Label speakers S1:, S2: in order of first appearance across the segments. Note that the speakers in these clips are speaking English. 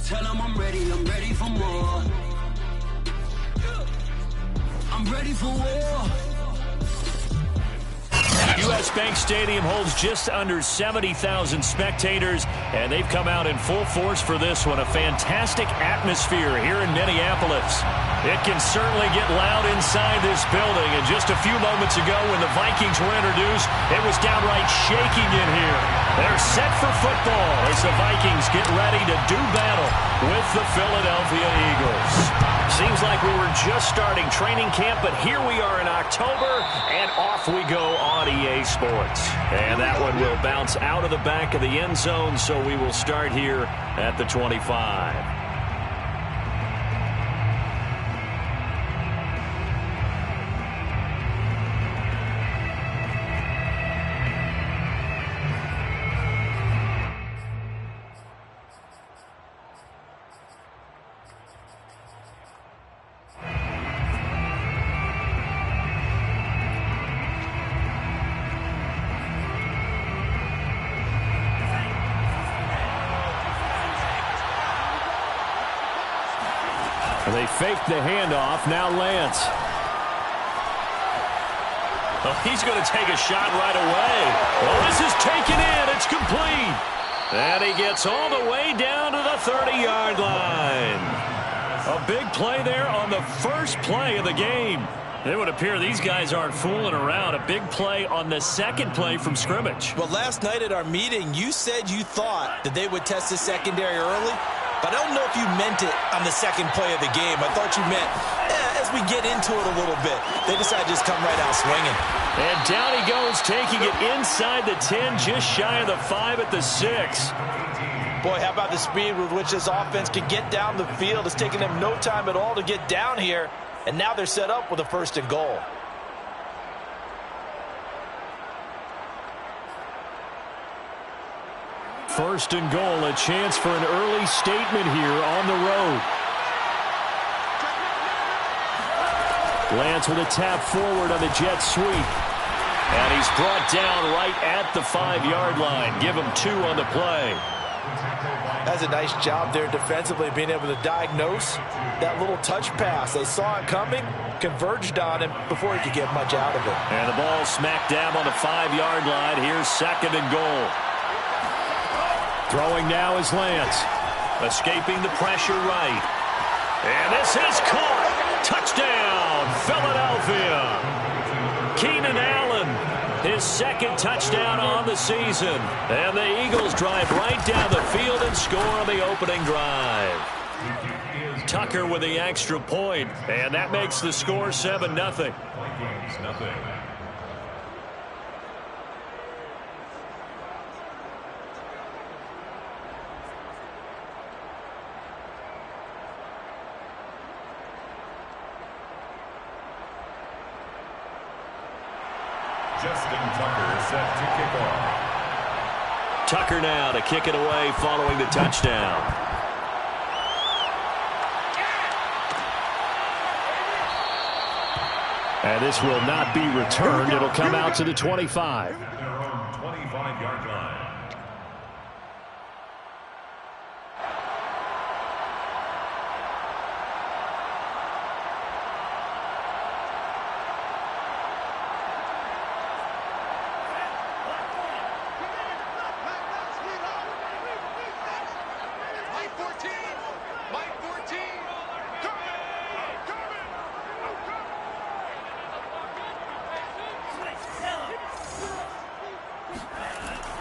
S1: Tell them I'm ready for more. I'm ready for war.
S2: U.S. Bank Stadium holds just under 70,000 spectators, and they've come out in full force for this one. A fantastic atmosphere here in Minneapolis. It can certainly get loud inside this building, and just a few moments ago when the Vikings were introduced, it was downright shaking in here. They're set for football as the Vikings get ready to do battle with the Philadelphia Eagles. Seems like we were just starting training camp, but here we are in October, and off we go on EA Sports. And that one will bounce out of the back of the end zone, so we will start here at the 25. They faked the handoff. Now Lance. Oh, he's going to take a shot right away. Oh, this is taken in. It's complete. And he gets all the way down to the 30-yard line. A big play there on the first play of the game. It would appear these guys aren't fooling around. A big play on the second play from scrimmage.
S3: Well, last night at our meeting, you said you thought that they would test the secondary early. But I don't know if you meant it on the second play of the game. I thought you meant as we get into it a little bit. They decided to just come right out swinging.
S2: And down he goes, taking it inside the 10, just shy of the 5 at the 6.
S3: Boy, how about the speed with which this offense can get down the field? It's taking them no time at all to get down here. And now they're set up with a 1st and goal.
S2: First and goal, a chance for an early statement here on the road. Lance with a tap forward on the jet sweep. And he's brought down right at the 5-yard line. Give him 2 on the play.
S3: That's a nice job there defensively, being able to diagnose that little touch pass. They saw it coming, converged on him before he could get much out of it.
S2: And the ball smack dab on the 5-yard line. Here's 2nd and goal. Throwing now is Lance. Escaping the pressure right. And this is caught. Touchdown, Philadelphia. Keenan Allen, his 2nd touchdown on the season. And the Eagles drive right down the field and score on the opening drive. Tucker with the extra point, and that makes the score 7-0. Tucker now to kick it away following the touchdown. And this will not be returned. It'll come out to the 25.
S4: 25-yard line.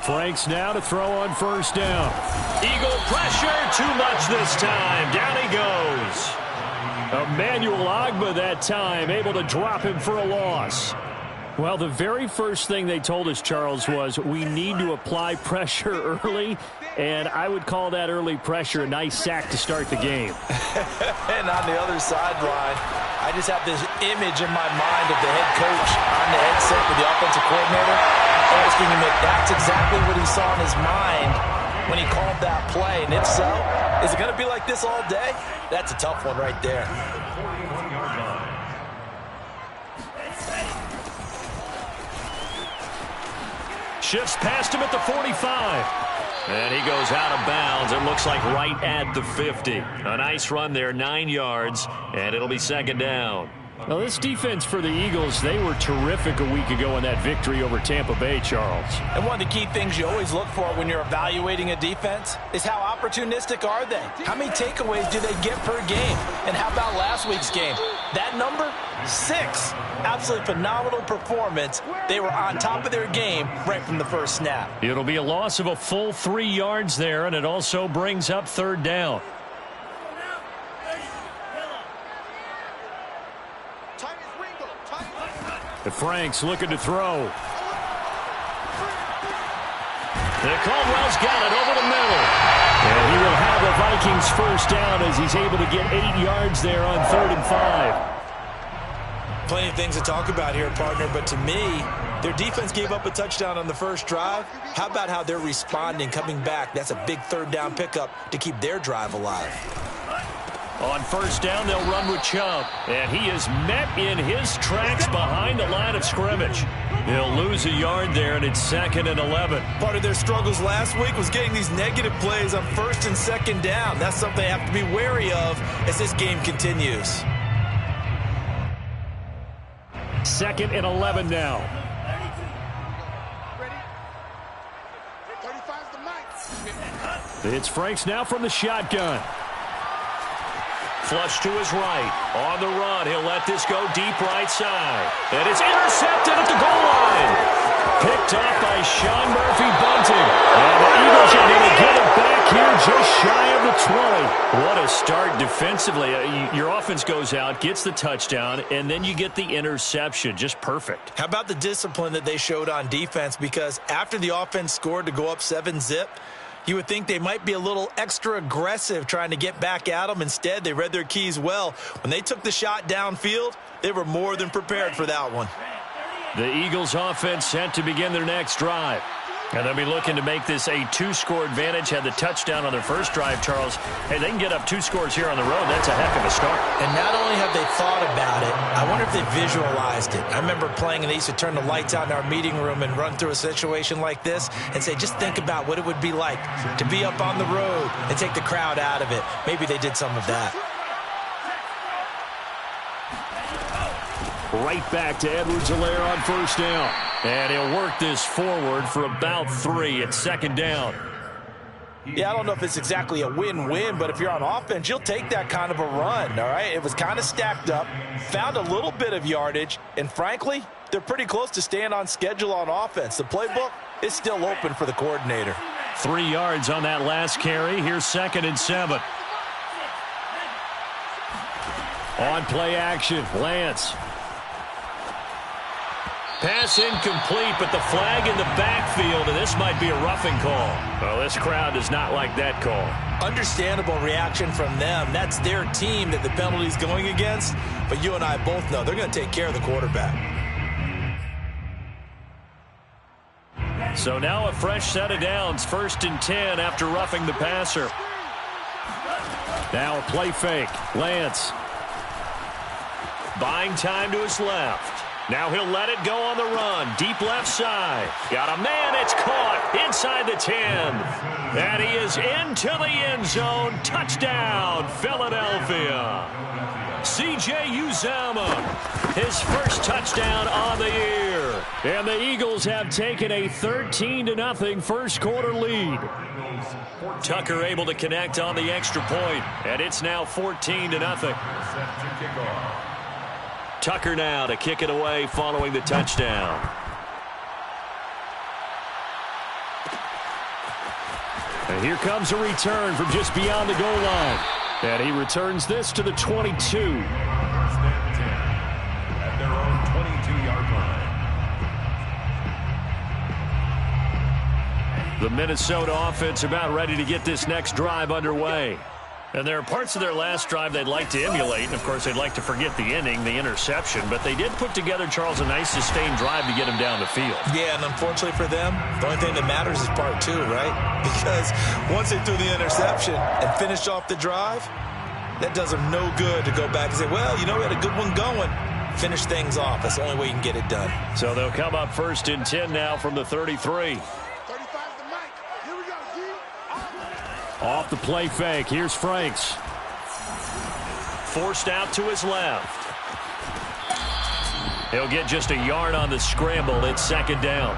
S2: Franks now to throw on 1st down. Eagle pressure, too much this time. Down he goes. Emmanuel Ogbah that time, able to drop him for a loss. Well, the very first thing they told us, Charles, was we need to apply pressure early, and I would call that early pressure a nice sack to start the game.
S3: And on the other sideline, I just have this image in my mind of the head coach on the headset with the offensive coordinator asking him if that's exactly what he saw in his mind when he called that play. And if so, is it going to be like this all day? That's a tough one right there.
S2: shifts past him at the 45. And he goes out of bounds. It looks like right at the 50. A nice run there, 9 yards, and it'll be second down. Well, this defense for the Eagles, they were terrific a week ago in that victory over Tampa Bay, Charles.
S3: And one of the key things you always look for when you're evaluating a defense is how opportunistic are they? How many takeaways do they get per game? And how about last week's game? That number, 6. Absolutely phenomenal performance. They were on top of their game right from the first snap.
S2: It'll be a loss of a full 3 yards there, and it also brings up third down. Frank's looking to throw. And Caldwell's got it over the middle. And he will have the Vikings first down as he's able to get 8 yards there on 3rd and 5.
S3: Plenty of things to talk about here, partner, but to me, their defense gave up a touchdown on the first drive. How about how they're responding, coming back? That's a big third down pickup to keep their drive alive.
S2: On first down, they'll run with Chubb. And he is met in his tracks behind the line of scrimmage. He'll lose a yard there, and it's 2nd and 11.
S3: Part of their struggles last week was getting these negative plays on 1st and 2nd down. That's something they have to be wary of as this game continues.
S2: 2nd and 11 now. It's Franks now from the shotgun. Flush to his right. On the run, he'll let this go deep right side. And it's intercepted at the goal line. Picked up by Sean Murphy-Bunting. And the Eagles are going to get it back here just shy of the 20. What a start defensively. Your offense goes out, gets the touchdown, and then you get the interception. Just perfect.
S3: How about the discipline that they showed on defense? Because after the offense scored to go up 7-zip, you would think they might be a little extra aggressive trying to get back at them. Instead, they read their keys well. When they took the shot downfield, they were more than prepared for that one.
S2: The Eagles offense set to begin their next drive. And they'll be looking to make this a 2-score advantage. Had the touchdown on their first drive, Charles. Hey, they can get up 2 scores here on the road. That's a heck of a start.
S3: And not only have they thought about it, I wonder if they visualized it. I remember playing, and they used to turn the lights out in our meeting room and run through a situation like this and say, just think about what it would be like to be up on the road and take the crowd out of it. Maybe they did some of that.
S2: Right back to Edwards-Helaire on first down. And he'll work this forward for about 3 at 2nd down.
S3: Yeah, I don't know if it's exactly a win-win, but if you're on offense, you'll take that kind of a run, all right? It was kind of stacked up, found a little bit of yardage, and frankly, they're pretty close to staying on schedule on offense. The playbook is still open for the coordinator.
S2: 3 yards on that last carry. Here's 2nd and 7. On play action, Lance. Pass incomplete, but the flag in the backfield, and this might be a roughing call. Well, this crowd does not like that call.
S3: Understandable reaction from them. That's their team that the penalty's going against, but you and I both know they're going to take care of the quarterback.
S2: So now a fresh set of downs, 1st and 10 after roughing the passer. Now a play fake. Lance. Buying time to his left. Now he'll let it go on the run. Deep left side. Got a man. It's caught inside the 10. And he is into the end zone. Touchdown, Philadelphia. C.J. Uzomah, his first touchdown on the year. And the Eagles have taken a 13-0 first quarter lead. Tucker able to connect on the extra point, and it's now 14-0. Tucker now to kick it away following the touchdown. And here comes a return from just beyond the goal line. And he returns this to the 22.
S4: First and 10 at their own 22-yard line.
S2: The Minnesota offense about ready to get this next drive underway. And there are parts of their last drive they'd like to emulate. And, of course, they'd like to forget the inning, the interception. But they did put together, Charles, a nice sustained drive to get him down the field.
S3: Yeah, and unfortunately for them, the only thing that matters is part 2, right? Because once they threw the interception and finished off the drive, that does them no good to go back and say, well, you know, we had a good one going. Finish things off. That's the only way you can get it done.
S2: So they'll come up 1st and 10 now from the 33. Off the play fake. Here's Franks. Forced out to his left. He'll get just a yard on the scramble. It's 2nd down.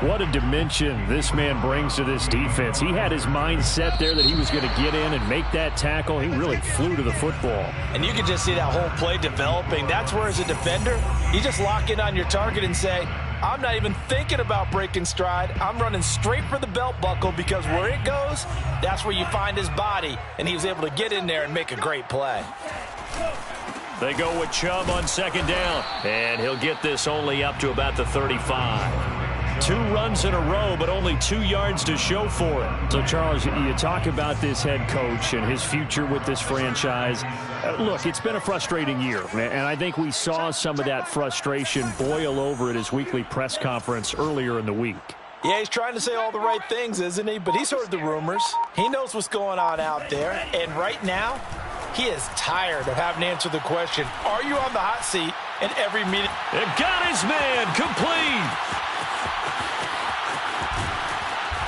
S2: What a dimension this man brings to this defense. He had his mind set there that he was going to get in and make that tackle. He really flew to the football.
S3: And you can just see that whole play developing. That's where, as a defender, you just lock in on your target and say, I'm not even thinking about breaking stride. I'm running straight for the belt buckle, because where it goes, that's where you find his body. And he was able to get in there and make a great play.
S2: They go with Chubb on 2nd down. And he'll get this only up to about the 35. 2 runs in a row, but only 2 yards to show for it. So, Charles, you talk about this head coach and his future with this franchise. Look, it's been a frustrating year, and I think we saw some of that frustration boil over at his weekly press conference earlier in the week.
S3: Yeah, he's trying to say all the right things, isn't he? But he's heard the rumors. He knows what's going on out there. And right now, he is tired of having to answer the question, are you on the hot seat in every meeting?
S2: They've got his man complete.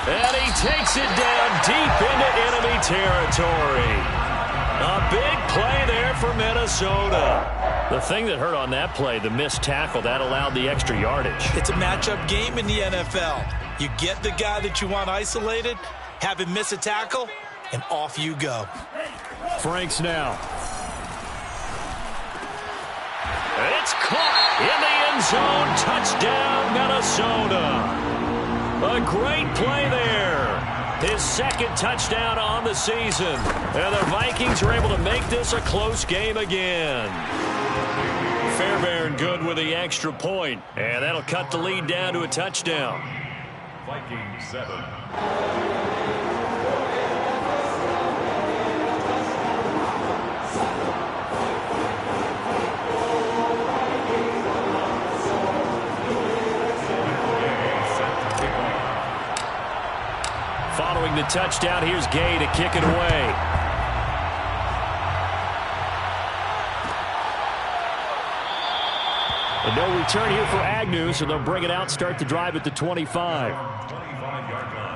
S2: And he takes it down deep into enemy territory. A big play there for Minnesota. The thing that hurt on that play, the missed tackle, that allowed the extra yardage.
S3: It's a matchup game in the NFL. You get the guy that you want isolated, have him miss a tackle, and off you go.
S2: Franks now. It's caught in the end zone. Touchdown, Minnesota. A great play there. His 2nd touchdown on the season. And the Vikings are able to make this a close game again. Fairbairn good with the extra point. And that'll cut the lead down to a touchdown.
S4: Vikings 7.
S2: Following the touchdown, here's Gay to kick it away. And no return here for Agnew, so they'll bring it out, start the drive at the 25.
S4: 25-yard line.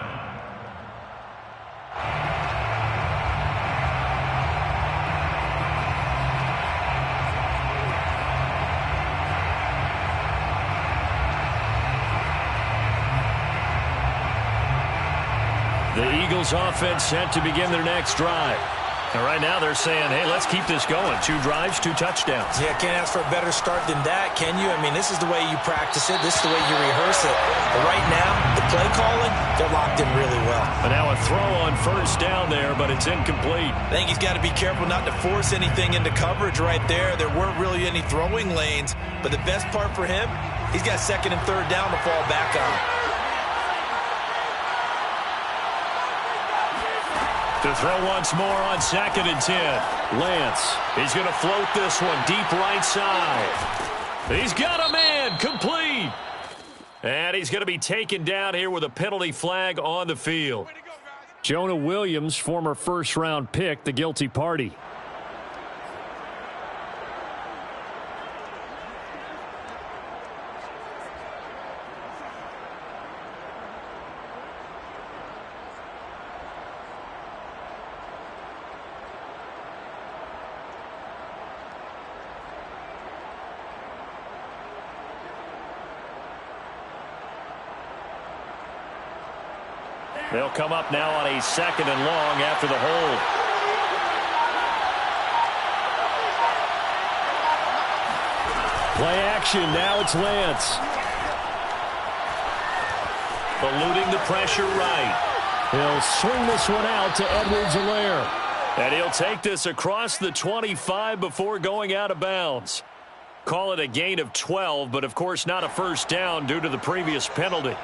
S2: The Eagles offense set to begin their next drive. And right now they're saying, hey, let's keep this going. 2 drives, 2 touchdowns.
S3: Yeah, can't ask for a better start than that, can you? I mean, this is the way you practice it. This is the way you rehearse it. But right now, the play calling, they're locked in really well.
S2: And now a throw on 1st down there, but it's incomplete.
S3: I think he's got to be careful not to force anything into coverage right there. There weren't really any throwing lanes. But the best part for him, he's got 2nd and 3rd down to fall back on.
S2: To throw once more on 2nd and 10. Lance, he's going to float this one deep right side. He's got a man, complete. And he's going to be taken down here with a penalty flag on the field. Jonah Williams, former 1st-round pick, the guilty party. They'll come up now on a 2nd and long after the hold. Play action. Now it's Lance. Eluding the pressure right. He'll swing this one out to Edwards-Helaire. And he'll take this across the 25 before going out of bounds. Call it a gain of 12, but of course not a 1st down due to the previous penalty.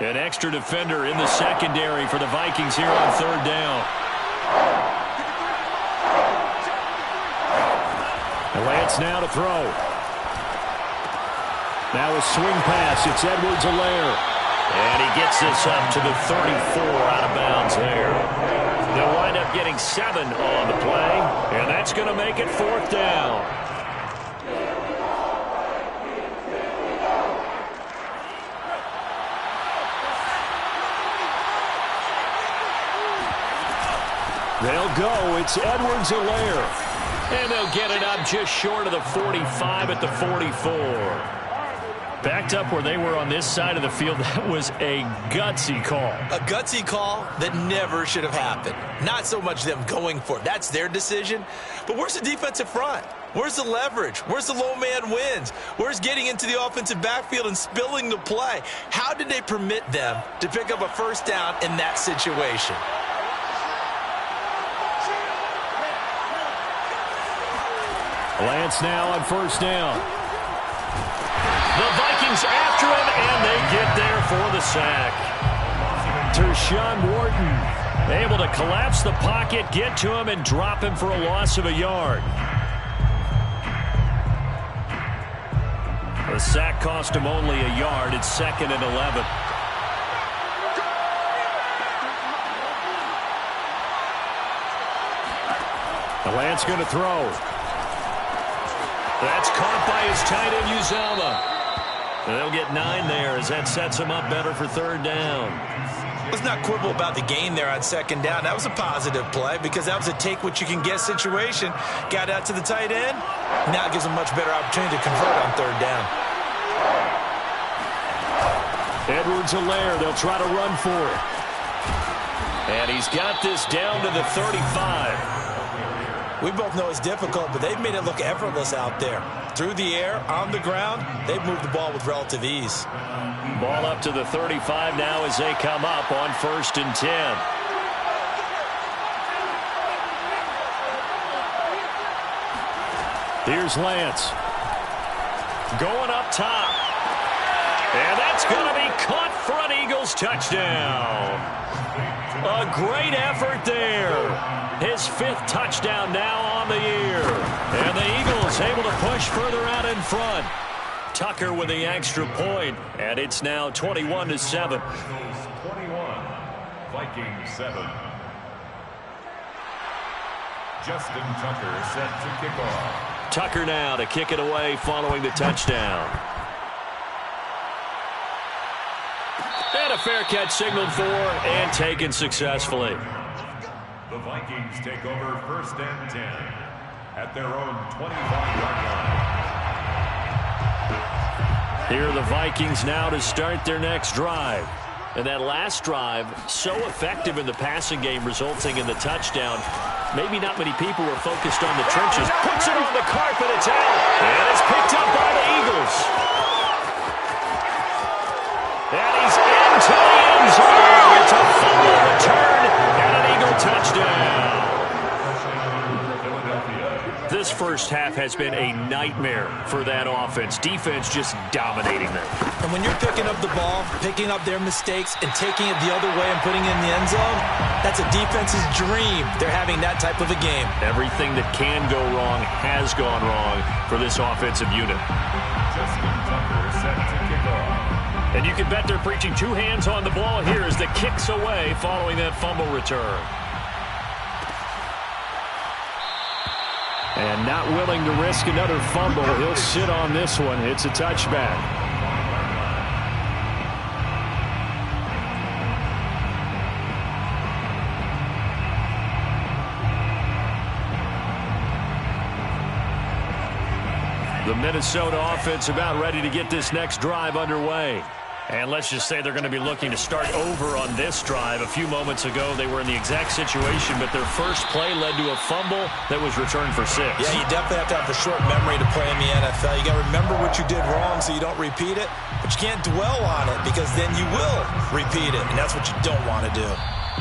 S2: An extra defender in the secondary for the Vikings here on 3rd down. And Lance now to throw. Now a swing pass. It's Edwards-Helaire. And he gets this up to the 34 out of bounds there. They'll wind up getting 7 on the play, and that's going to make it 4th down. They'll go. It's Edwards-Helaire. And they'll get it up just short of the 45 at the 44. Backed up where they were on this side of the field. That was a gutsy call.
S3: A gutsy call that never should have happened. Not so much them going for it. That's their decision. But where's the defensive front? Where's the leverage? Where's the low man wins? Where's getting into the offensive backfield and spilling the play? How did they permit them to pick up a first down in that situation?
S2: Lance now on first down. The Vikings after him, and they get there for the sack. Tershawn Wharton able to collapse the pocket, get to him, and drop him for a loss of a yard. The sack cost him only a yard. It's 2nd and 11. The Lance going to throw. That's caught by his tight end, Uzomah. They'll get 9 there as that sets him up better for 3rd down.
S3: Let's not quibble about the gain there on 2nd down. That was a positive play because that was a take-what-you-can-get situation. Got out to the tight end. Now it gives him a much better opportunity to convert on 3rd down.
S2: Edwards-Helaire, they'll try to run for it. And he's got this down to the 35.
S3: We both know it's difficult, but they've made it look effortless out there. Through the air, on the ground, they've moved the ball with relative ease.
S2: Ball up to the 35 now as they come up on 1st and 10. Here's Lance. Going up top. And that's going to be caught for an Eagles touchdown. A great effort there. His 5th touchdown now on the year. And the Eagles able to push further out in front. Tucker with the extra point, and it's now 21-7.
S4: 21, Vikings 7. Justin Tucker set to kick off.
S2: Tucker now to kick it away following the touchdown. And a fair catch signaled for and taken successfully.
S4: The Vikings take over 1st and 10 at their own 25-yard line.
S2: Here are the Vikings now to start their next drive. And that last drive, so effective in the passing game, resulting in the touchdown. Maybe not many people were focused on the trenches. Puts it on the carpet, it's out. And it's picked up by the Eagles. And he's into the end zone. It's a fumble return and an Eagle touchdown. This first half has been a nightmare for that offense. Defense just dominating them.
S3: And when you're picking up the ball, picking up their mistakes, and taking it the other way and putting it in the end zone, that's a defense's dream. They're having that type of a game.
S2: Everything that can go wrong has gone wrong for this offensive unit.
S4: Justin Tucker set to kick off.
S2: And you can bet they're preaching 2 hands on the ball here as the kick's away following that fumble return. And not willing to risk another fumble. He'll sit on this one. It's a touchback. The Minnesota offense about ready to get this next drive underway. And let's just say they're going to be looking to start over on this drive. A few moments ago, they were in the exact situation, but their first play led to a fumble that was returned for 6.
S3: Yeah, you definitely have to have a short memory to play in the NFL. You got to remember what you did wrong so you don't repeat it, but you can't dwell on it because then you will repeat it, and that's what you don't want to do.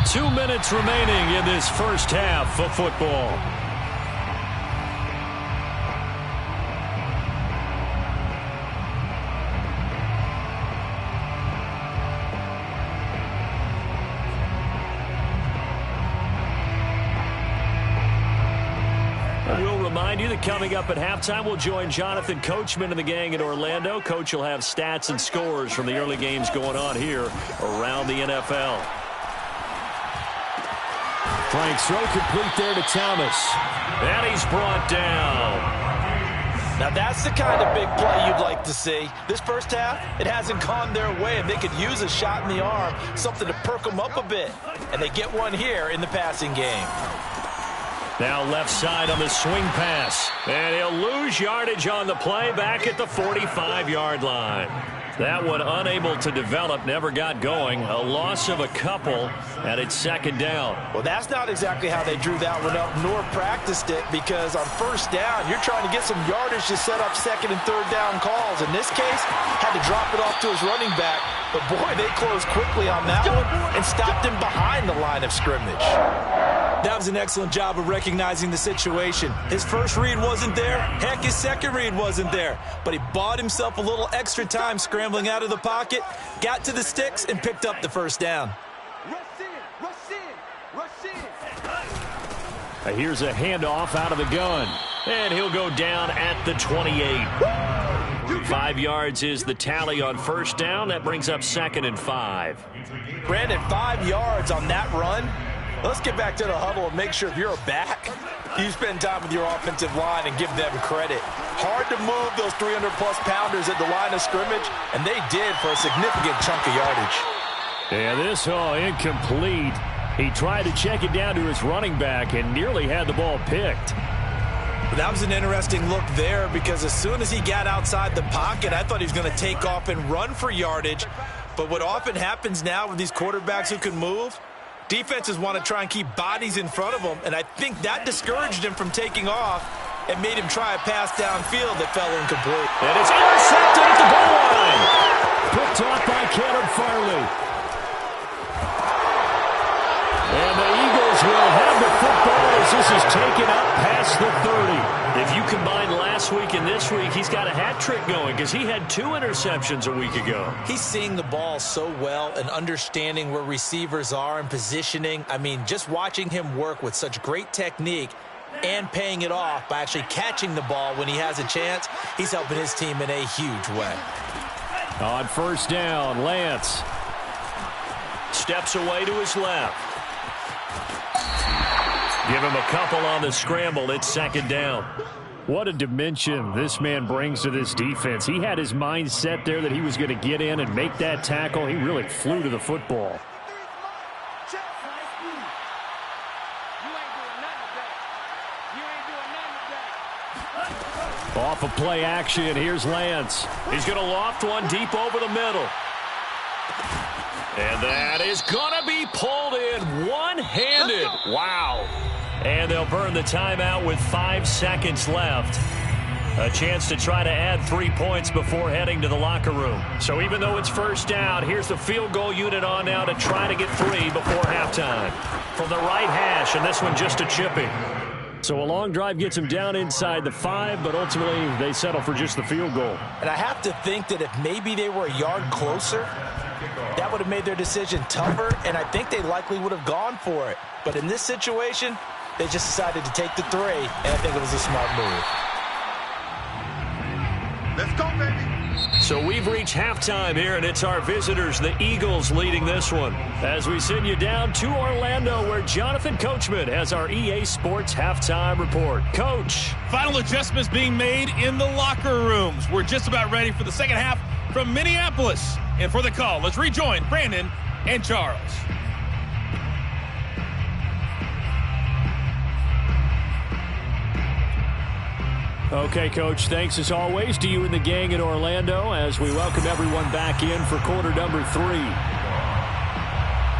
S2: 2 minutes remaining in this first half of football. remind you that coming up at halftime, we'll join Jonathan Coachman and the gang in Orlando. Coach will have stats and scores from the early games going on here around the NFL. Frank's throw complete there to Thomas. And he's brought down.
S3: Now that's the kind of big play you'd like to see. This first half, it hasn't gone their way, and they could use a shot in the arm, something to perk them up a bit. And they get one here in the passing game.
S2: Now left side on the swing pass. And he'll lose yardage on the play back at the 45-yard line. That one unable to develop, never got going. A loss of a couple, and it's second down.
S3: Well, that's not exactly how they drew that one up, nor practiced it, because on first down, you're trying to get some yardage to set up second and third down calls. In this case, had to drop it off to his running back. But, boy, they closed quickly on that one and stopped him behind the line of scrimmage.
S5: That was an excellent job of recognizing the situation. His first read wasn't there. Heck, his second read wasn't there. But he bought himself a little extra time scrambling out of the pocket, got to the sticks, and picked up the first down.
S2: Here's a handoff out of the gun. And he'll go down at the 28. 5 yards is the tally on first down. That brings up 2nd and 5.
S3: Brandon, 5 yards on that run. Let's get back to the huddle and make sure if you're a back, you spend time with your offensive line and give them credit. Hard to move those 300-plus pounders at the line of scrimmage, and they did for a significant chunk of yardage.
S2: Yeah, this incomplete. He tried to check it down to his running back and nearly had the ball picked.
S5: That was an interesting look there, because as soon as he got outside the pocket, I thought he was going to take off and run for yardage. But what often happens now with these quarterbacks who can move, defenses want to try and keep bodies in front of them, and I think that discouraged him from taking off and made him try a pass downfield that fell incomplete.
S2: And it's intercepted at the goal line. Picked off by Caleb Farley. And the Eagles will have the football as this is taken up past the 30. If you combine last week and this week, he's got a hat trick going because he had 2 interceptions a week ago.
S5: He's seeing the ball so well and understanding where receivers are and positioning. I mean, just watching him work with such great technique and paying it off by actually catching the ball when he has a chance, he's helping his team in a huge way.
S2: On first down, Lance steps away to his left. Give him a couple on the scramble. It's second down. What a dimension this man brings to this defense. He had his mind set there that he was going to get in and make that tackle. He really flew to the football. Off of play action, here's Lance. He's going to loft one deep over the middle. And that is going to be pulled in one-handed. Wow. And they'll burn the timeout with 5 seconds left. A chance to try to add 3 points before heading to the locker room. So even though it's first down, here's the field goal unit on now to try to get 3 before halftime. From the right hash, and this one just a chipping. So a long drive gets them down inside the 5, but ultimately they settle for just the field goal.
S3: And I have to think that if maybe they were a yard closer, that would have made their decision tougher, and I think they likely would have gone for it. But in this situation, they just decided to take the 3, and I think it was a smart move.
S6: Let's go, baby.
S2: So we've reached halftime here, and it's our visitors, the Eagles, leading this one. As we send you down to Orlando, where Jonathan Coachman has our EA Sports halftime report. Coach.
S7: Final adjustments being made in the locker rooms. We're just about ready for the second half from Minneapolis. And for the call, let's rejoin Brandon and Charles.
S2: Okay, Coach, thanks as always to you and the gang in Orlando as we welcome everyone back in for quarter number 3.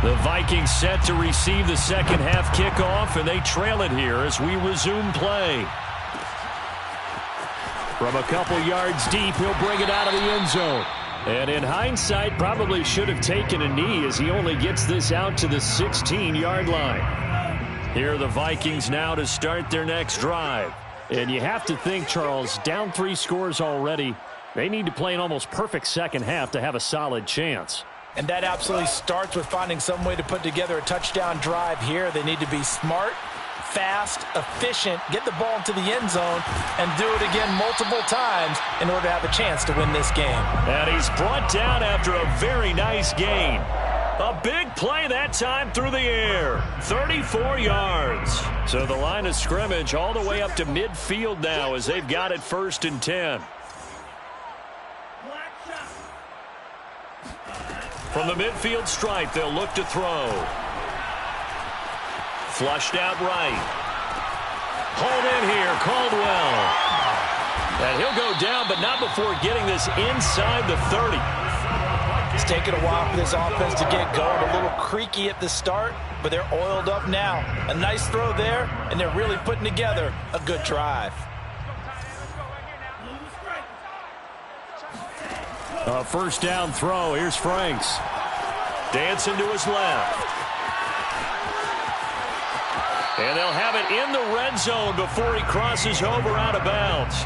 S2: The Vikings set to receive the second half kickoff, and they trail it here as we resume play. From a couple yards deep, he'll bring it out of the end zone. And in hindsight, probably should have taken a knee as he only gets this out to the 16-yard line. Here are the Vikings now to start their next drive. And you have to think, Charles, down 3 scores already. They need to play an almost perfect second half to have a solid chance.
S3: And that absolutely starts with finding some way to put together a touchdown drive here. They need to be smart fast, efficient, get the ball into the end zone, and do it again multiple times in order to have a chance to win this game.
S2: And he's brought down after a very nice gain. A big play that time through the air. 34 yards. So the line of scrimmage all the way up to midfield now as they've got it 1st and 10. From the midfield stripe, they'll look to throw. Flushed out right. Hold in here, Caldwell. And he'll go down, but not before getting this inside the 30.
S3: It's taken a while for this offense to get going. A little creaky at the start, but they're oiled up now. A nice throw there, and they're really putting together a good drive.
S2: A 1st down throw. Here's Franks. Dancing to his left. And they'll have it in the red zone before he crosses over out of bounds.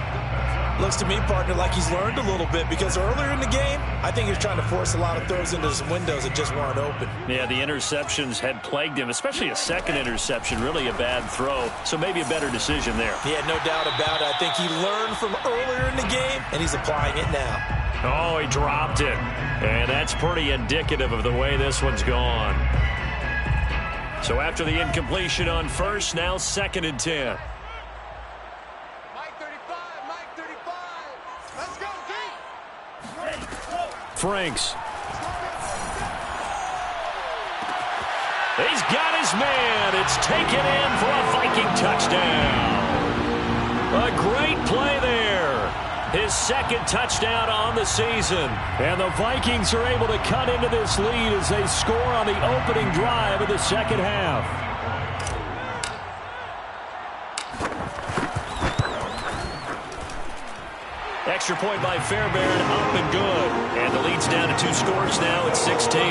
S5: Looks to me, partner, like he's learned a little bit because earlier in the game, I think he was trying to force a lot of throws into some windows that just weren't open.
S2: Yeah, the interceptions had plagued him, especially a second interception, really a bad throw. So maybe a better decision there.
S5: Yeah, no doubt about it. I think he learned from earlier in the game, and he's applying it now.
S2: Oh, he dropped it. And that's pretty indicative of the way this one's gone. So after the incompletion on 1st, now 2nd and 10. Franks. He's got his man. It's taken in for a Viking touchdown. A great play there. His 2nd touchdown on the season. And the Vikings are able to cut into this lead as they score on the opening drive of the 2nd half. Extra point by Fairbairn, up and good. And the lead's down to 2 scores now at 16.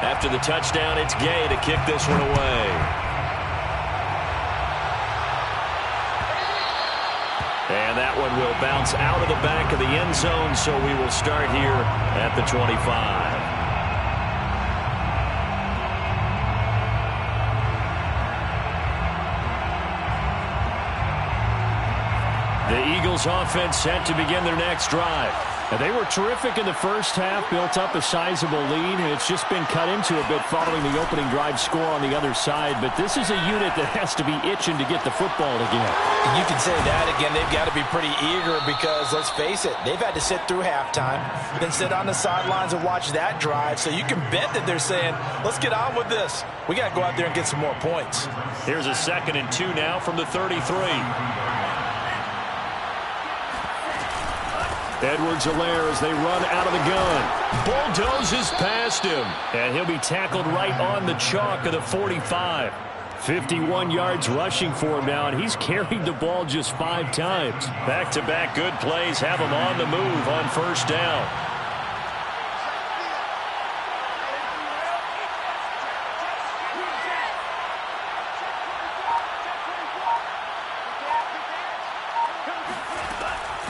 S2: After the touchdown, it's Gay to kick this one away. And that one will bounce out of the back of the end zone, so we will start here at the 25. The Eagles offense set to begin their next drive. And they were terrific in the 1st half, built up a sizable lead, and it's just been cut into a bit following the opening drive score on the other side. But this is a unit that has to be itching to get the football again.
S3: You can say that again. They've got to be pretty eager because, let's face it, they've had to sit through halftime, then sit on the sidelines and watch that drive. So you can bet that they're saying, let's get on with this. We got to go out there and get some more points.
S2: Here's a 2nd and 2 now from the 33. Edwards-Helaire as they run out of the gun. Bulldozes past him. And he'll be tackled right on the chalk of the 45. 51 yards rushing for him now, and he's carried the ball just 5 times. Back-to-back good plays have him on the move on 1st down.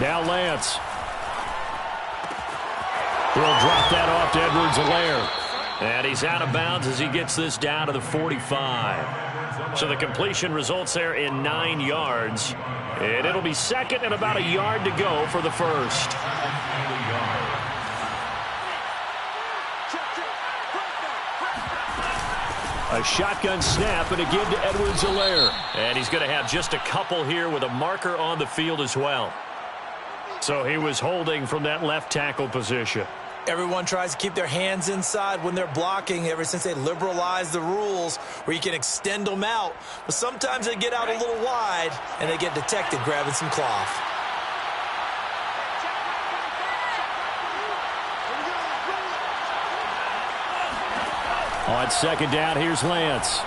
S2: Now Lance. He'll drop that off to Edwards-Helaire. And he's out of bounds as he gets this down to the 45. So the completion results there in 9 yards. And it'll be 2nd and about a yard to go for the 1st. A shotgun snap and a give to Edwards-Helaire. And he's going to have just a couple here with a marker on the field as well. So he was holding from that left tackle position.
S5: Everyone tries to keep their hands inside when they're blocking ever since they liberalized the rules where you can extend them out. But sometimes they get out a little wide and they get detected grabbing some cloth.
S2: On 2nd down, here's Lance.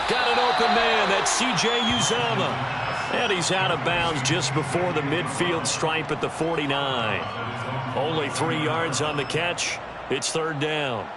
S2: Got an open man. That's C.J. Uzomah. And he's out of bounds just before the midfield stripe at the 49. Only 3 yards on the catch. It's 3rd down.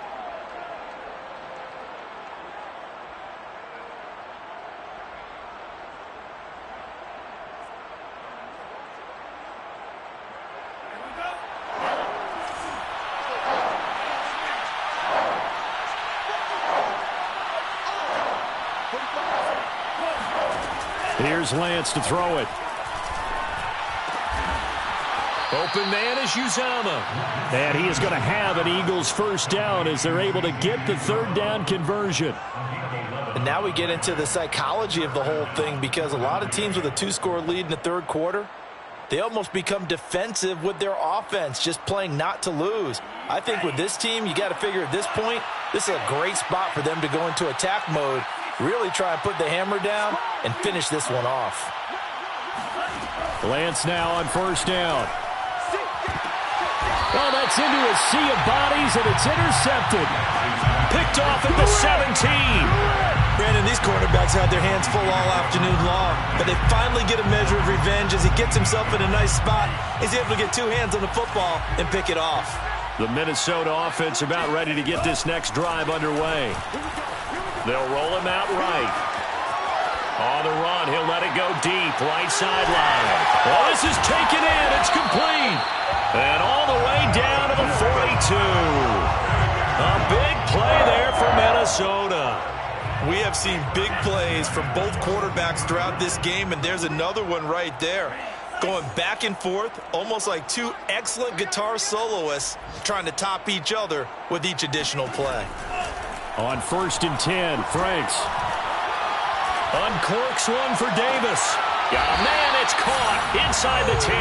S2: Here's Lance to throw it. Open man is Uzama. And he is going to have an Eagles first down as they're able to get the third down conversion.
S3: And now we get into the psychology of the whole thing, because a lot of teams with a 2-score lead in the third quarter, they almost become defensive with their offense, just playing not to lose. I think with this team, you got to figure at this point, this is a great spot for them to go into attack mode, really try and put the hammer down and finish this one off.
S2: Lance now on first down. Oh, that's into a sea of bodies, and it's intercepted. Picked off at the 17.
S5: Brandon, these quarterbacks had their hands full all afternoon long, but they finally get a measure of revenge as he gets himself in a nice spot. He's able to get two hands on the football and pick it off.
S2: The Minnesota offense about ready to get this next drive underway. They'll roll him out right. On the run, he'll let it go deep, right sideline. Oh, this is taken in. It's complete. And all the way down to the 42. A big play there for Minnesota.
S5: We have seen big plays from both quarterbacks throughout this game, and there's another one right there. Going back and forth, almost like two excellent guitar soloists trying to top each other with each additional play.
S2: On 1st and 10, Franks uncorks one for Davis. Got a man, it's caught inside the 10.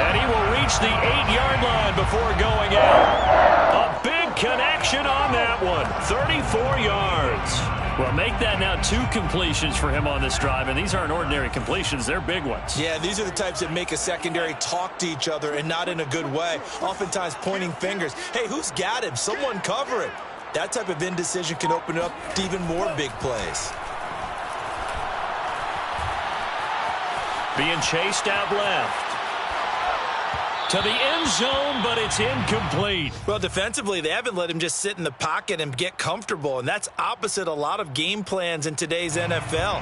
S2: And he will reach the 8-yard line before going out. A big connection on that one. 34 yards. Well, make that now 2 completions for him on this drive, and these aren't ordinary completions. They're big ones.
S5: Yeah, these are the types that make a secondary talk to each other, and not in a good way. Oftentimes pointing fingers. Hey, who's got him? Someone cover it. That type of indecision can open up to even more big plays.
S2: Being chased out left. To the end zone, but it's incomplete.
S5: Well, defensively, they haven't let him just sit in the pocket and get comfortable, and that's opposite a lot of game plans in today's NFL.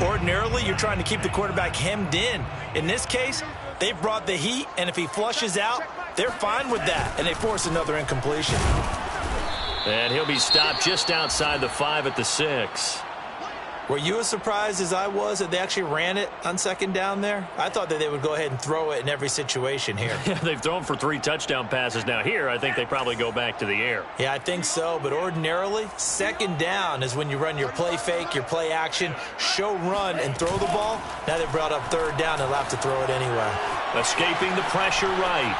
S5: Ordinarily, you're trying to keep the quarterback hemmed in. In this case, they brought the heat, and if he flushes out, they're fine with that, and they force another incompletion.
S2: And he'll be stopped just outside the 5 at the 6.
S5: Were you as surprised as I was that they actually ran it on 2nd down there? I thought that they would go ahead and throw it in every situation here.
S2: Yeah, they've thrown for 3 touchdown passes. Now here, I think they probably go back to the air.
S5: Yeah, I think so, but ordinarily, 2nd down is when you run your play fake, your play action, show run, and throw the ball. Now they brought up 3rd down, they'll have to throw it anyway.
S2: Escaping the pressure right.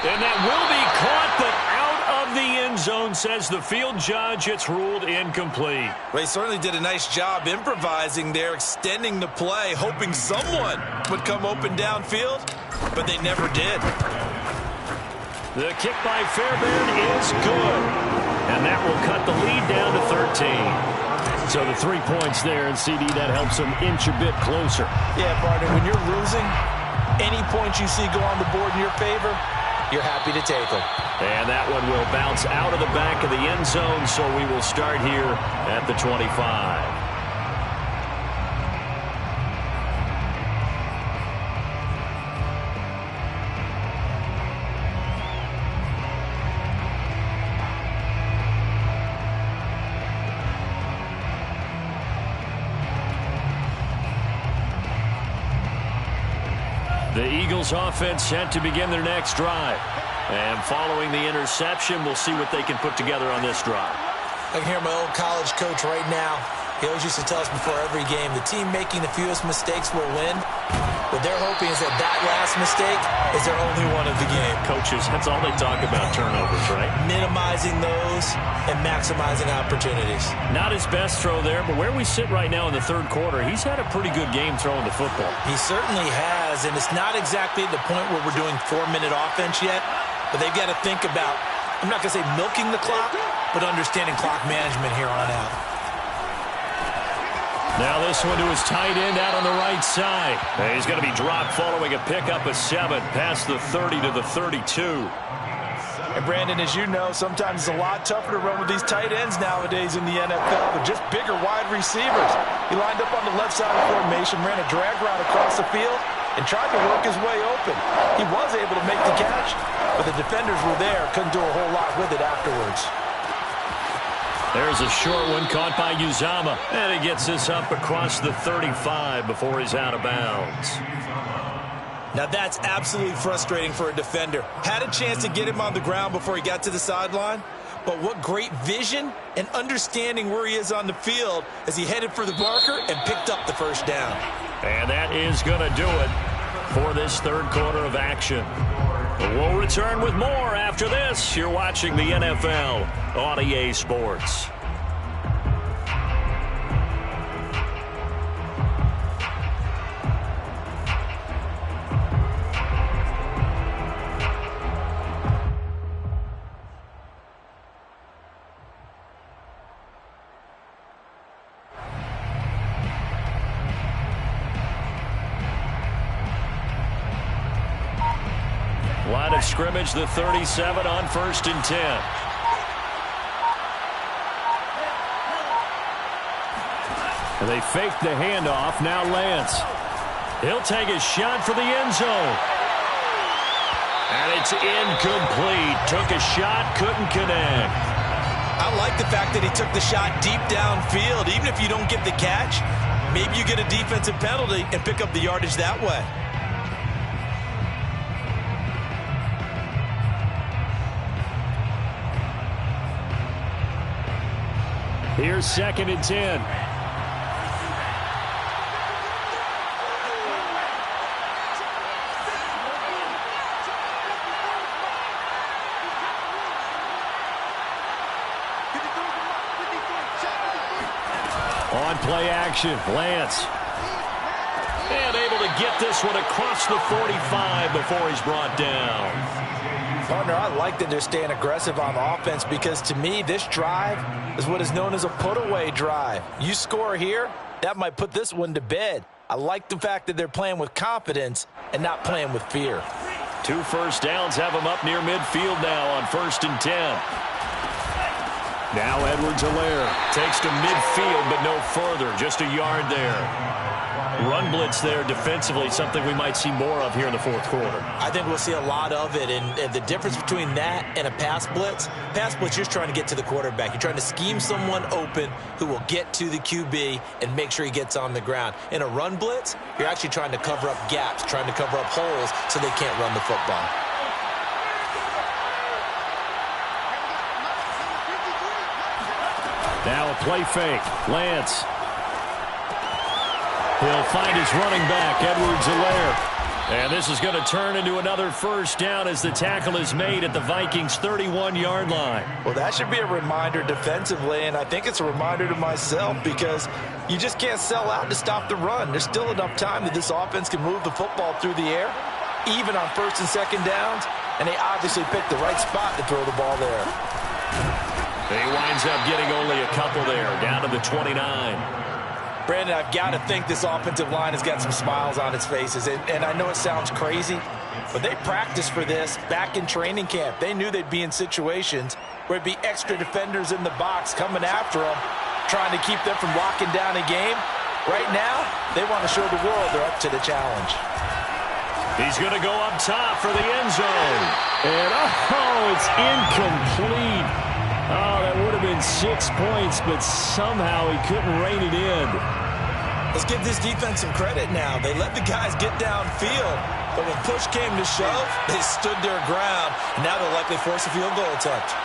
S2: And that will be caught, but out of the end zone, says the field judge. It's ruled incomplete.
S5: Well, he certainly did a nice job improvising there, extending the play, hoping someone would come open downfield, but they never did.
S2: The kick by Fairbairn is good. And that will cut the lead down to 13. So the 3 points there, and CD, that helps them inch a bit closer.
S5: Yeah, partner, when you're losing, any points you see go on the board in your favor, you're happy to take them.
S2: And that one will bounce out of the back of the end zone, so we will start here at the 25. The Eagles offense set to begin their next drive. And following the interception, we'll see what they can put together on this drive.
S5: I can hear my old college coach right now. He always used to tell us before every game, the team making the fewest mistakes will win. What they're hoping is that that last mistake is their only one of the game.
S2: Coaches, that's all they talk about, turnovers, right?
S5: Minimizing those and maximizing opportunities.
S2: Not his best throw there, but where we sit right now in the third quarter, he's had a pretty good game throwing the football.
S5: He certainly has, and it's not exactly at the point where we're doing 4-minute offense yet, but they've got to think about, I'm not going to say milking the clock, but understanding clock management here on out.
S2: Now this one to his tight end out on the right side. And he's going to be dropped following a pickup of 7 past the 30 to the 32.
S3: And Brandon, as you know, sometimes it's a lot tougher to run with these tight ends nowadays in the NFL. They're just bigger wide receivers. He lined up on the left side of the formation, ran a drag route across the field, and tried to work his way open. He was able to make the catch, but the defenders were there, couldn't do a whole lot with it afterwards.
S2: There's a short one caught by Uzama. And he gets this up across the 35 before he's out of bounds.
S5: Now that's absolutely frustrating for a defender. Had a chance to get him on the ground before he got to the sideline, but what great vision and understanding where he is on the field as he headed for the marker and picked up the first down.
S2: And that is going to do it for this third quarter of action. We'll return with more after this. You're watching the NFL on EA Sports. Line of scrimmage, the 37 on 1st and 10. And they fake the handoff. Now Lance. He'll take a shot for the end zone. And it's incomplete. Took a shot, couldn't connect.
S5: I like the fact that he took the shot deep downfield. Even if you don't get the catch, maybe you get a defensive penalty and pick up the yardage that way.
S2: Here's 2nd and 10. On play action, Lance. And able to get this one across the 45 before he's brought down.
S3: Partner, I like that they're staying aggressive on offense because to me, this drive is what is known as a put-away drive. You score here, that might put this one to bed. I like the fact that they're playing with confidence and not playing with fear.
S2: 2 first downs have them up near midfield now on 1st and 10. Now Edwards-Helaire takes to midfield, but no further, just a yard there. Run blitz there defensively, something we might see more of here in the 4th quarter.
S5: I think we'll see a lot of it, and the difference between that and a pass blitz, you're just trying to get to the quarterback. You're trying to scheme someone open who will get to the QB and make sure he gets on the ground. In a run blitz, you're actually trying to cover up gaps, trying to cover up holes so they can't run the football.
S2: Now a play fake. Lance. He'll find his running back, Edwards-Helaire. And this is going to turn into another first down as the tackle is made at the Vikings' 31-yard line.
S3: Well, that should be a reminder defensively, and I think it's a reminder to myself because you just can't sell out to stop the run. There's still enough time that this offense can move the football through the air, even on 1st and 2nd downs, and they obviously picked the right spot to throw the ball there.
S2: He winds up getting only a couple there, down to the 29.
S3: Brandon, I've got to think this offensive line has got some smiles on its faces. And I know it sounds crazy, but they practiced for this back in training camp. They knew they'd be in situations where it'd be extra defenders in the box coming after them, trying to keep them from locking down a game. Right now, they want to show the world they're up to the challenge.
S2: He's going to go up top for the end zone. And, it's incomplete. Oh, that would have been 6 points, but somehow he couldn't rein it in.
S5: Let's give this defense some credit now. They let the guys get downfield, but when push came to shove, they stood their ground. Now they'll likely force a field goal attempt.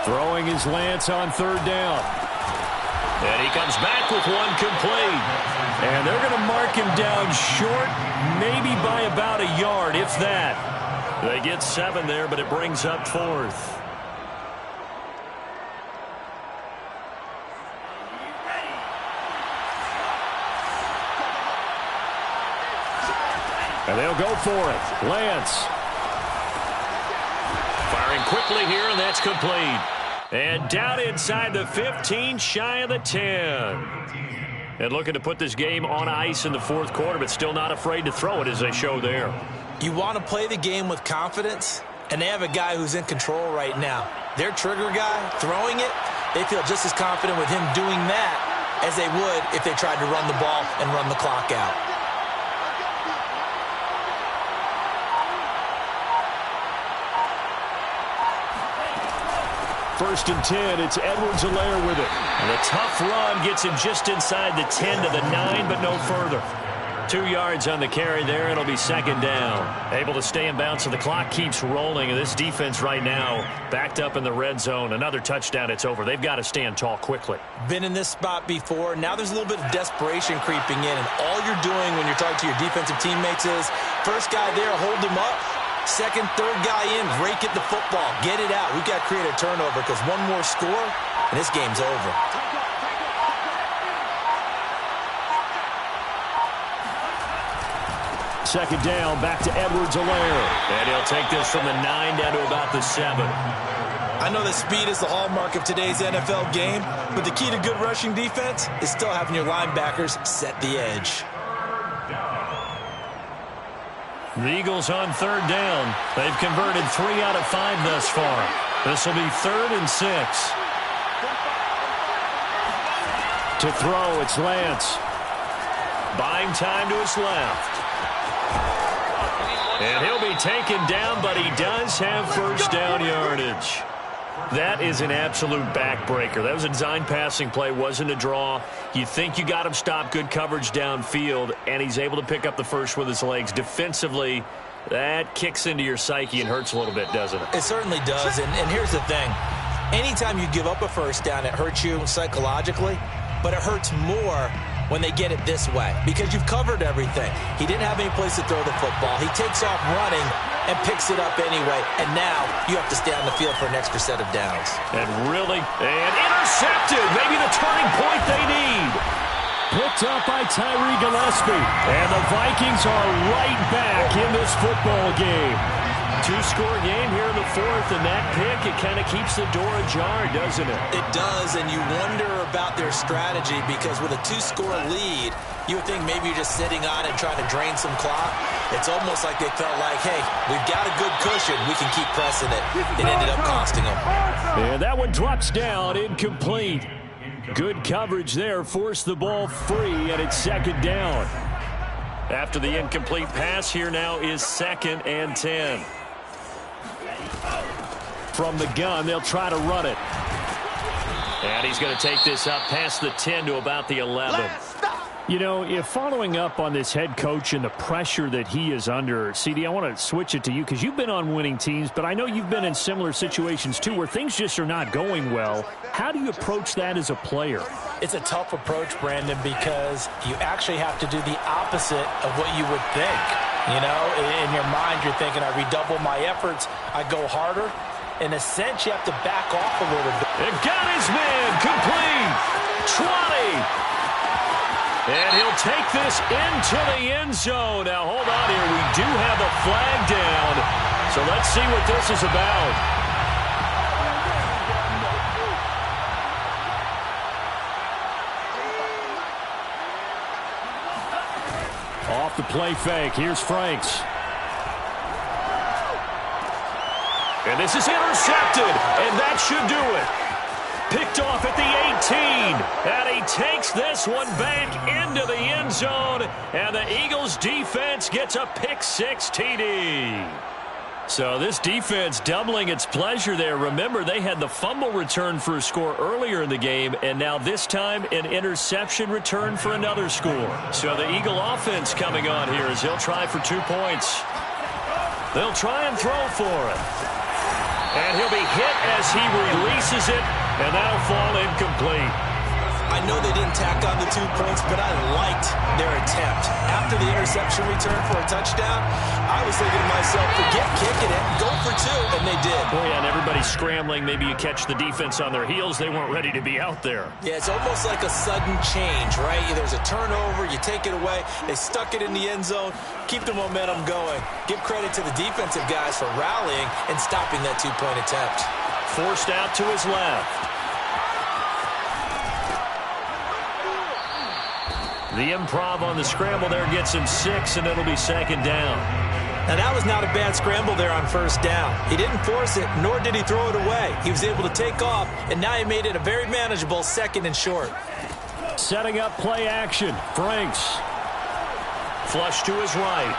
S2: Throwing his Lance on 3rd down. And he comes back with one complete. And they're going to mark him down short, maybe by about a yard, if that. They get 7 there, but it brings up 4th. And they'll go for it. Lance. Firing quickly here, and that's complete. And down inside the 15, shy of the 10. And looking to put this game on ice in the 4th quarter, but still not afraid to throw it as they show there.
S5: You want to play the game with confidence, and they have a guy who's in control right now. Their trigger guy, throwing it, they feel just as confident with him doing that as they would if they tried to run the ball and run the clock out.
S2: First and 10, it's Edwards-Helaire with it. And the tough run gets him just inside the 10 to the 9, but no further. 2 yards on the carry there. It'll be second down. Able to stay in bounds, so the clock keeps rolling. And this defense right now backed up in the red zone. Another touchdown, it's over. They've got to stand tall quickly.
S5: Been in this spot before. Now there's a little bit of desperation creeping in. And all you're doing when you're talking to your defensive teammates is, first guy there, hold him up. Second, third guy in, rake at the football. Get it out. We've got to create a turnover because one more score, and this game's over.
S2: Second down, back to Edwards-Helaire. And he'll take this from the 9 down to about the 7.
S5: I know that speed is the hallmark of today's NFL game, but the key to good rushing defense is still having your linebackers set the edge.
S2: The Eagles on third down. They've converted 3 out of 5 thus far. This will be 3rd and 6. To throw, it's Lance. Buying time to his left. And he'll be taken down, but he does have first down yardage. That is an absolute backbreaker. That was a design passing play, wasn't a draw. You think you got him stopped, good coverage downfield, and he's able to pick up the first with his legs. Defensively, that kicks into your psyche and hurts a little bit, doesn't it?
S5: It certainly does, and here's the thing. Anytime you give up a first down, it hurts you psychologically, but it hurts more when they get it this way because you've covered everything. He didn't have any place to throw the football. He takes off running and picks it up anyway, and now you have to stay on the field for an extra set of downs.
S2: And intercepted. Maybe the turning point they need. Picked up by Tyree Gillespie. And the Vikings are right back in this football game. 2-score game here in the 4th, and that pick, it kind of keeps the door ajar, doesn't it?
S5: It does, and you wonder about their strategy because with a 2-score lead, you would think maybe you're just sitting on it trying to drain some clock. It's almost like they felt like, hey, we've got a good cushion. We can keep pressing it. It ended up costing them.
S2: And that one drops down, incomplete. Good coverage there, forced the ball free, and it's second down. After the incomplete pass, here now is 2nd and 10. From the gun, they'll try to run it. And he's going to take this up past the 10 to about the 11. You know, if following up on this head coach and the pressure that he is under, CD, I want to switch it to you because you've been on winning teams, but I know you've been in similar situations too where things just are not going well. How do you approach that as a player?
S5: It's a tough approach, Brandon, because you actually have to do the opposite of what you would think. You know, in your mind, you're thinking, I redouble my efforts, I go harder. In a sense, you have to back off a little bit.
S2: It got his man, complete, 20. And he'll take this into the end zone. Now, hold on here. We do have a flag down. So let's see what this is about. Off the play fake. Here's Franks. And this is intercepted. And that should do it. Picked off at the 18, and he takes this one back into the end zone, and the Eagles defense gets a pick-6 TD. So this defense doubling its pleasure there. Remember, they had the fumble return for a score earlier in the game, and now this time an interception return for another score. So the Eagle offense coming on here as he'll try for 2 points. They'll try and throw for it. And he'll be hit as he releases it. And that'll fall incomplete.
S5: I know they didn't tack on the 2 points, but I liked their attempt. After the interception return for a touchdown, I was thinking to myself, forget kicking it, go for 2, and they did.
S2: Well, yeah, and everybody's scrambling. Maybe you catch the defense on their heels. They weren't ready to be out there.
S5: Yeah, it's almost like a sudden change, right? There's a turnover, you take it away, they stuck it in the end zone, keep the momentum going. Give credit to the defensive guys for rallying and stopping that 2-point attempt.
S2: Forced out to his left. The improv on the scramble there gets him 6, and it'll be second down.
S5: Now, that was not a bad scramble there on first down. He didn't force it, nor did he throw it away. He was able to take off, and now he made it a very manageable 2nd and short.
S2: Setting up play action. Franks. Flush to his right.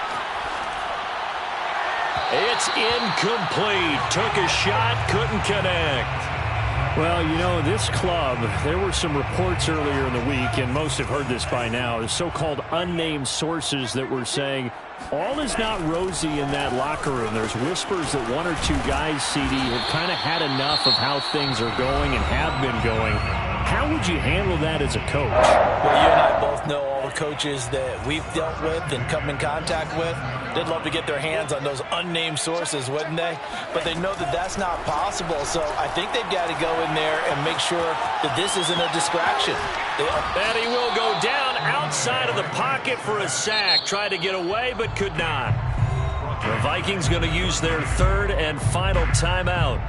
S2: It's incomplete. Took a shot, couldn't connect. Well, you know, this club, there were some reports earlier in the week, and most have heard this by now, the so-called unnamed sources that were saying all is not rosy in that locker room. There's whispers that one or two guys, CD, have kind of had enough of how things are going and have been going. How would you handle that as a coach?
S3: Well, you and I both know all the coaches that we've dealt with and come in contact with. They'd love to get their hands on those unnamed sources, wouldn't they? But they know that that's not possible, so I think they've got to go in there and make sure that this isn't a distraction.
S2: And he will go down outside of the pocket for a sack. Tried to get away, but could not. The Vikings going to use their third and final timeout,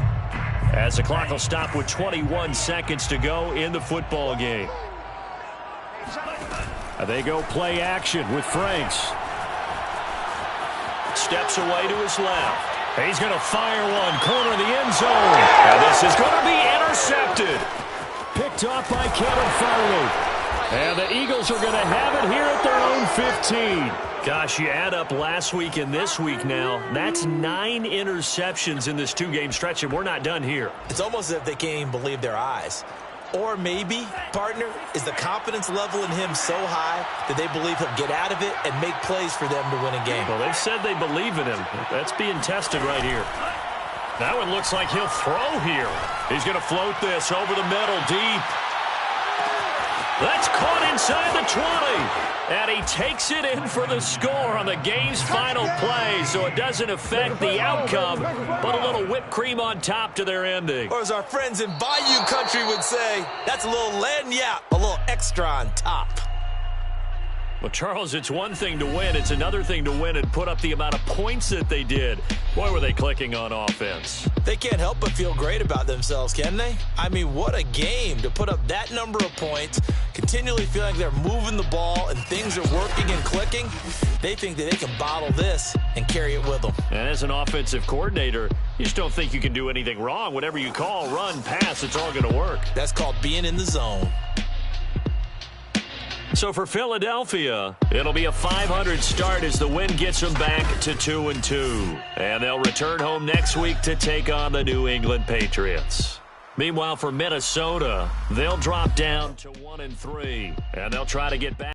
S2: as the clock will stop with 21 seconds to go in the football game. They go play action with Franks. Steps away to his left. He's going to fire one, corner of the end zone. And this is going to be intercepted. Picked off by Kevin Farley. And the Eagles are going to have it here at their own 15. Gosh, you add up last week and this week now, that's 9 interceptions in this 2-game stretch, and we're not done here.
S3: It's almost as if they can't even believe their eyes. Or maybe, partner, is the confidence level in him so high that they believe he'll get out of it and make plays for them to win a game.
S2: Well, they've said they believe in him. That's being tested right here. That one looks like he'll throw here. He's going to float this over the middle, deep. That's caught inside the 20. And he takes it in for the score on the game's final play, so it doesn't affect the outcome, but a little whipped cream on top to their ending.
S3: Or as our friends in Bayou Country would say, that's a little lagniappe, a little extra on top.
S2: Well, Charles, it's one thing to win. It's another thing to win and put up the amount of points that they did. Boy, were they clicking on offense.
S3: They can't help but feel great about themselves, can they? I mean, what a game to put up that number of points, continually feeling like they're moving the ball and things are working and clicking. They think that they can bottle this and carry it with them.
S2: And as an offensive coordinator, you just don't think you can do anything wrong. Whatever you call, run, pass, it's all going to work.
S3: That's called being in the zone.
S2: So for Philadelphia, it'll be a 500 start as the win gets them back to 2-2. And they'll return home next week to take on the New England Patriots. Meanwhile, for Minnesota, they'll drop down to 1-3, and they'll try to get back.